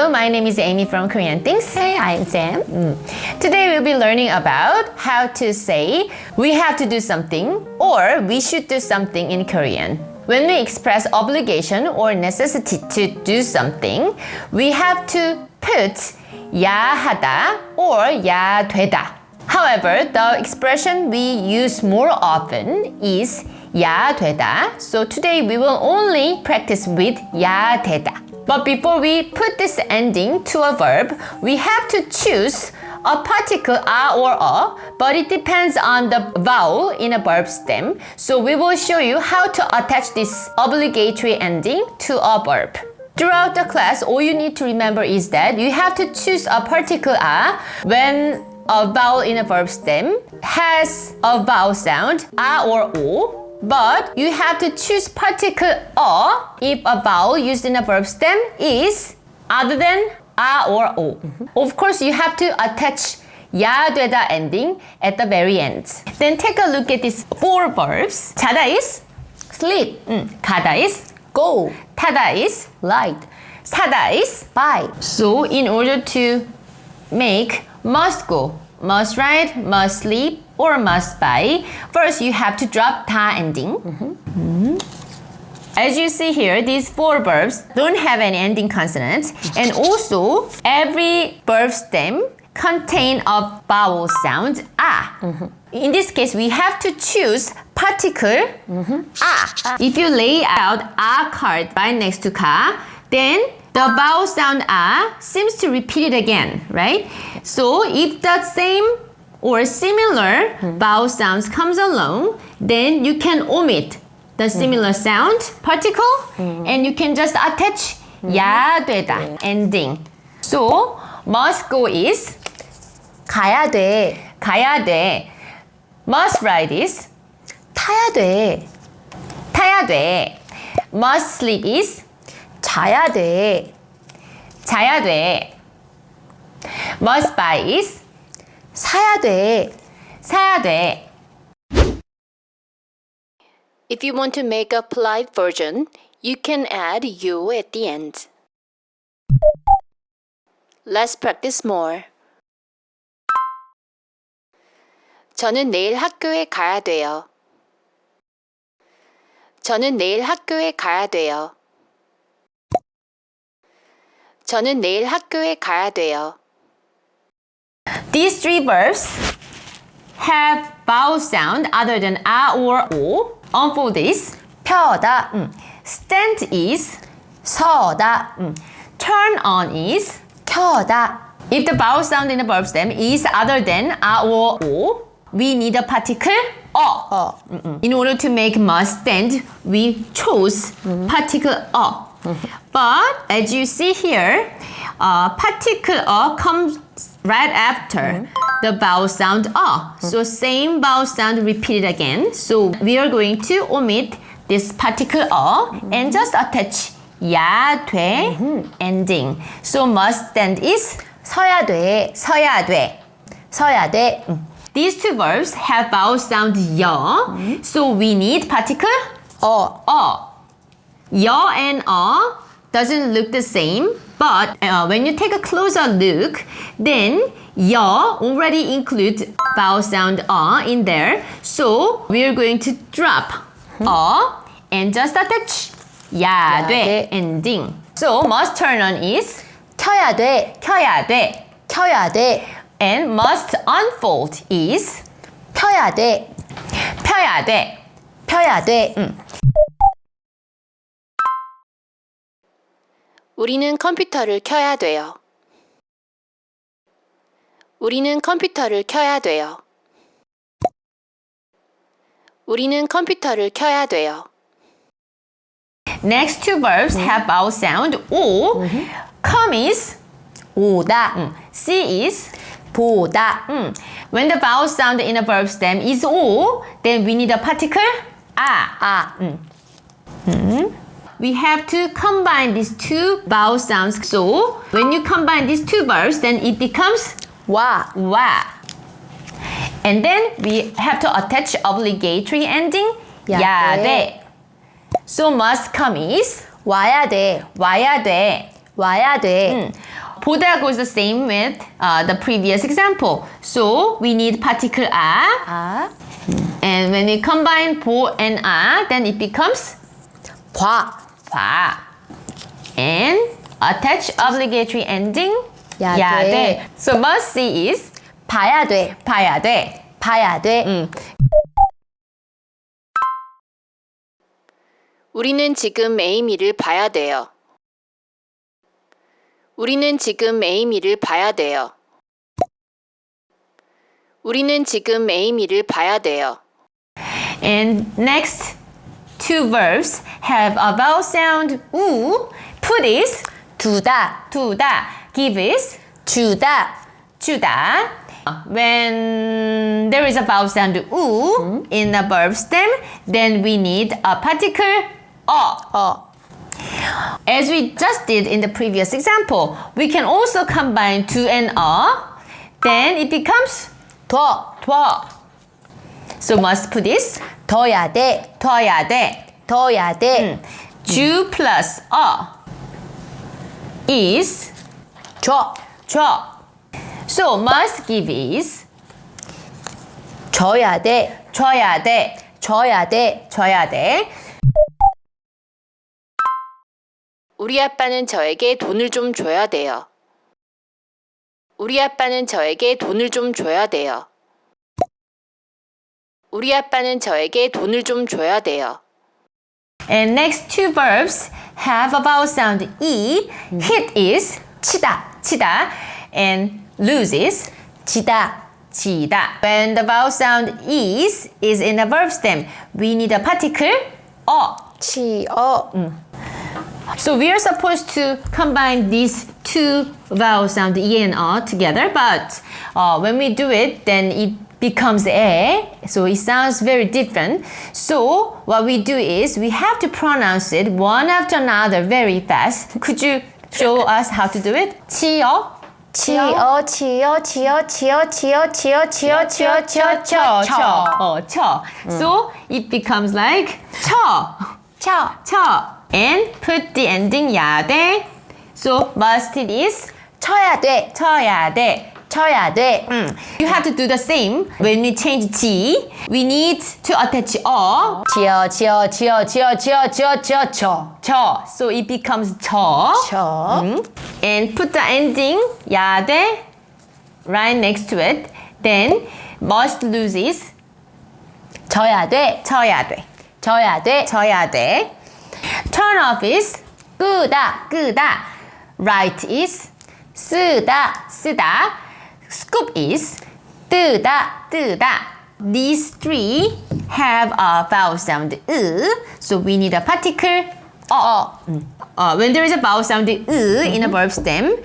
Hello, my name is Amy from Korean Things. Hey, I'm Sam. Today we'll be learning about how to say we have to do something or we should do something in Korean. When we express obligation or necessity to do something, we have to put 야 하다 or 야 되다. However, the expression we use more often is 야 되다. So today we will only practice with 야 되다. But before we put this ending to a verb, we have to choose a particle a or a, but it depends on the vowel in a verb stem. So we will show you how to attach this obligatory ending to a verb. Throughout the class, all you need to remember is that you have to choose a particle a when a vowel in a verb stem has a vowel sound a or o. But you have to choose particle a if a vowel used in a verb stem is other than a or o. Of course, you have to attach 야 되다 ending at the very end. Then take a look at these four verbs. 자다 is Sleep, 가다 is go, 타다 is light, 사다 is buy. So in order to make must go, must ride, must sleep, or must buy, first you have to drop 다 ending. As you see here, these four verbs don't have any ending consonants, and also every verb stem contain a vowel sound a. In this case, we have to choose particle a. If you lay out a card right next to ka, then the vowel sound a seems to repeat it again, right? So if the same or similar vowel sounds comes along, then you can omit the similar sound particle and you can just attach 야 되다 ending. So must go is 가야 돼, 가야 돼. Must ride is 타야 돼, 타야 돼. Must sleep is 자야 돼, 자야 돼. Must buy is 사야 돼. 사야 돼. If you want to make a polite version, you can add you at the end. Let's practice more. 저는 내일 학교에 가야 돼요. 저는 내일 학교에 가야 돼요. 저는 내일 학교에 가야 돼요. These three verbs have vowel sound other than a or o. Unfold is 펴다, stand is 서다, turn on is 켜다. If the vowel sound in the verb stem is other than a or o, we need a particle o. In order to make must stand, we chose particle o. But as you see here, particle o comes right after the vowel sound a. So same vowel sound repeated again. So we are going to omit this particle a and just attach 야 돼 ending. So must stand is 서야 돼, 서야 돼. 서야 돼. These two verbs have vowel sound 여. So we need particle 어. 여 and 어 doesn't look the same, but when you take a closer look, then 여 already includes vowel sound in there. So we're going to drop and just attach 야 돼 ending. So must turn on is 켜야 돼, 켜야 돼. 켜야 돼, And must unfold is 펴야 돼, 펴야 돼. 펴야 돼. 우리는 컴퓨터를 켜야 돼요. 우리는 컴퓨터를 켜야 돼요. 우리는 컴퓨터를 켜야 돼요. Next two verbs have vowel sound o. Come is 오다, see is 보다. When the vowel sound in a verb stem is o, then we need a particle a. We have to combine these two vowel sounds. So when you combine these two verbs, then it becomes 와, 와. And then we have to attach obligatory ending 야 돼. So must come is 와야 돼, 와야 돼. 와야 돼. 보다 goes the same with the previous example. So we need particle a. 아, And when we combine 보 and a, then it becomes 과. 봐. And attach obligatory ending 야 야 돼. 돼. So must see is 봐야 돼. 봐야 돼. 봐야 돼. 우리는 지금 에이미를 봐야 돼요. 우리는 지금 에이미를 봐야 돼요. 우리는 지금 에이미를 봐야 돼요. And next two verbs have a vowel sound 우. Put is 두다. 두다. Give is 주다. 주다. When there is a vowel sound 우 in the verb stem, then we need a particle 어. As we just did in the previous example, we can also combine to and then it becomes 더. 더. So must put this 더야 돼. 더야 돼. 더야 돼. 주 plus is 줘. 줘. So must give is 줘야 돼. 줘야 돼. 줘야 돼. 줘야 돼. 우리 아빠는 저에게 돈을 좀 줘야 돼요. 우리 아빠는 저에게 돈을 좀 줘야 돼요. 우리 아빠는 저에게 돈을 좀 줘야 돼요. And next two verbs have a vowel sound e. Hit is 치다. 치다. And lose is 지다. 지다. When the vowel sound is in a verb stem, we need a particle 치어. So we are supposed to combine these two vowel sound e and together, but when we do it, then it becomes a, so it sounds very different. So what we do is we have to pronounce it one after another very fast. Could you show us how to do it? 치어, 치어 치어 치어 치어 치어 치어 치어 치어 치어 쳐, 쳐. 쳐. So it becomes like 쳐, 쳐. 쳐. And put the ending 야 돼. So must it is 쳐야 돼. 쳐야 돼. 쳐야 돼. You have to do the same. When we change 지, we need to attach 치어 치어 치어 치어 치어 치어 치어 쳐. 쳐. So it becomes 쳐. 쳐. And put the ending 야 돼 right next to it. Then must lose is 져야 돼. 쳐야 돼. 져야 돼. 쳐야 돼. Turn off is 끄다. 끄다. Write is 쓰다. 쓰다. Scoop is 뜨다. 뜨다. These three have a vowel sound so we need a particle when there is a vowel sound in a verb stem,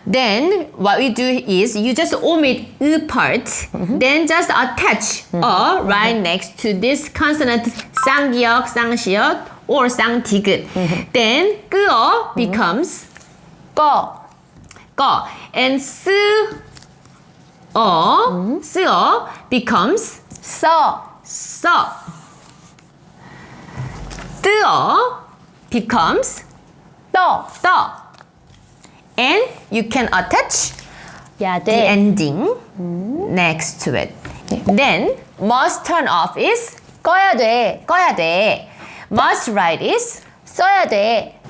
then what we do is you just omit part, then just attach right next to this consonant 쌍기역, 쌍시역, or 쌍디귿. Then 끄어 becomes 꺼. 꺼, and 쓰어 becomes 써. 써. 뜨어 becomes 떠. 떠. And you can attach 야 the 돼. ending next to it. Then must turn off is 꺼야 돼. 꺼야 돼. Must write is 써야 돼.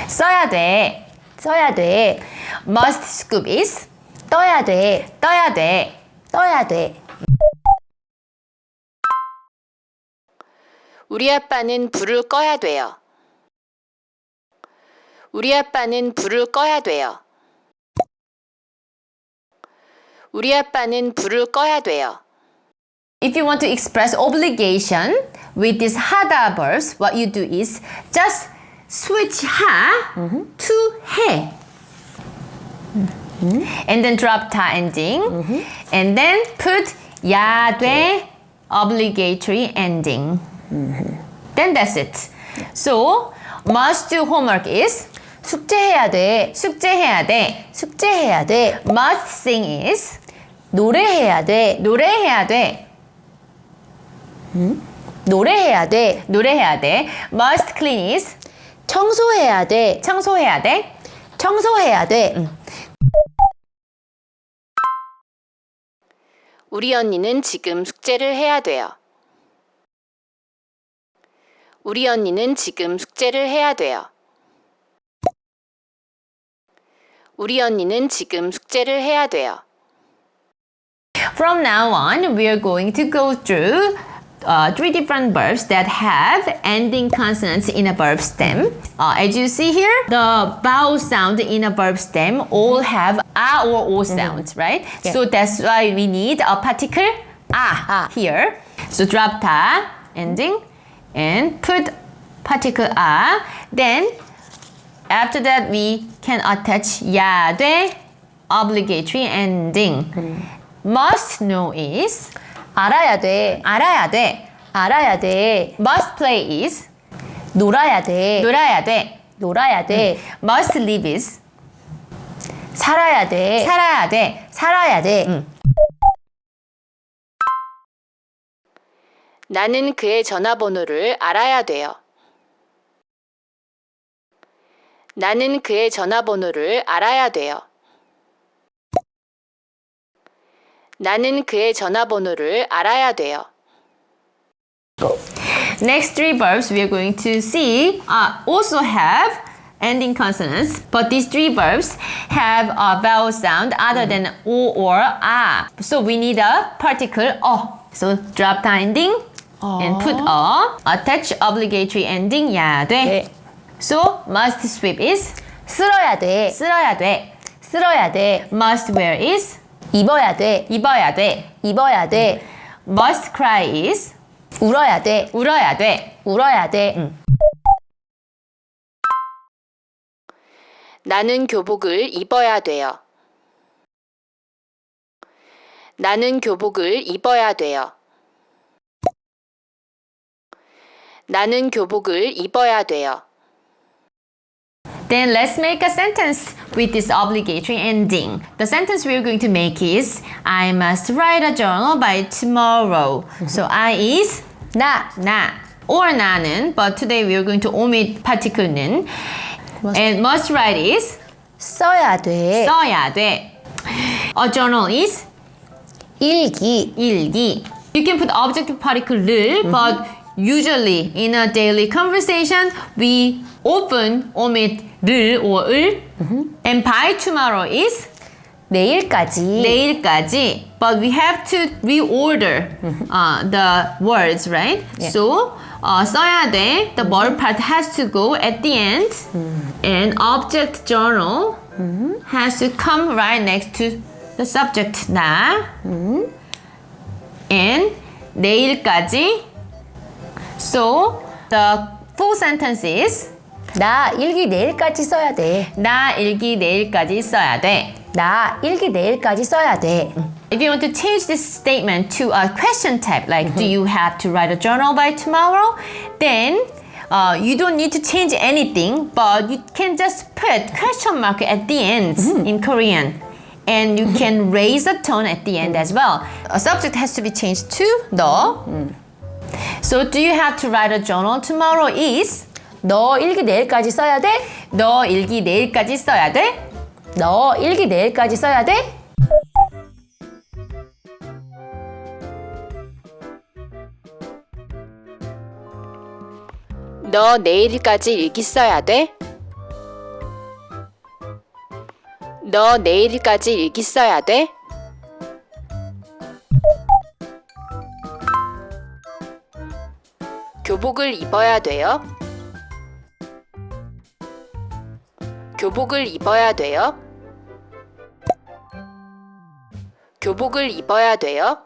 써야 돼. 써야 돼. Must scoop is 떠야 돼. 떠야 돼. 떠야 돼. 우리 아빠는 불을 꺼야 돼요. 우리 아빠는 불을 꺼야 돼요. 우리 아빠는 불을 꺼야 돼요. If you want to express obligation with these 하다 verbs, what you do is just switch 하 to 해. And then drop 다 ending. And then put 야 돼 obligatory ending. Then that's it. So must do homework is 숙제해야 돼. 숙제해야 돼. 숙제해야 돼. Must sing is 노래해야 돼. 노래해야 돼. 노래해야 돼. 노래해야 돼. Must clean is 청소해야 돼. 청소해야 돼. 청소해야 돼. 우리 언니는 지금 숙제를 해야 돼요. 우리 언니는 지금 숙제를 해야 돼요. 우리 언니는 지금 숙제를 해야 돼요. From now on, we are going to go through three different verbs that have ending consonants in a verb stem. As you see here, the vowel sound in a verb stem all have a or o sounds, right? Yeah. So that's why we need a particle a here. So drop ta ending and put particle a. Then after that, we can attach ya 돼 obligatory ending. Must know is 알아야 돼. 알아야 돼. 알아야 돼. Must play is 놀아야 돼. 놀아야 돼. 놀아야 돼. Must live is 살아야 돼. 살아야 돼. 살아야 돼. 나는 그의 전화번호를 알아야 돼요. 나는 그의 전화번호를 알아야 돼요. 나는 그의 전화번호를 알아야 돼요. Next three verbs we are going to see also have ending consonants, but these three verbs have a vowel sound other than o or a. So we need a particle o. So drop the ending and put a. Attach obligatory ending 야 돼. 네. So must sweep is 쓸어야 돼. 쓸어야 돼. 쓸어야 돼. Must wear is 입어야 돼. 입어야 돼. 입어야 돼. Must cry is 울어야 돼. 울어야 돼. 울어야 돼. 나는 교복을 입어야 돼요. 나는 교복을 입어야 돼요. 나는 교복을 입어야 돼요. Then let's make a sentence with this obligatory ending. The sentence we're going to make is I must write a journal by tomorrow. So I is 나. or 나는, but today we're going to omit particle는. And must write is 써야 돼. 써야 돼. A journal is 일기. 일기. You can put objective particle 를, but usually in a daily conversation we often omit 를 or 을. And by tomorrow is 내일까지. 내일까지. But we have to reorder the words, right? Yeah. So 써야 돼. The verb part has to go at the end. And object journal has to come right next to the subject 나. And 내일까지. So the full sentence is 나 일기 내일까지 써야 돼. 나 일기 내일까지 써야 돼. 나 일기 내일까지 써야 돼. If you want to change this statement to a question type, like do you have to write a journal by tomorrow? Then you don't need to change anything, but you can just put question mark at the end in Korean. And you can raise a tone at the end as well. A subject has to be changed to the. So do you have to write a journal tomorrow is 너 일기 내일까지 써야 돼? 너 일기 내일까지 써야 돼? 너 일기 내일까지 써야 돼? 너 내일까지 일기 써야 돼? 너 내일까지 일기 써야 돼? 교복을 입어야 돼요? 교복을 입어야 돼요? 교복을 입어야 돼요?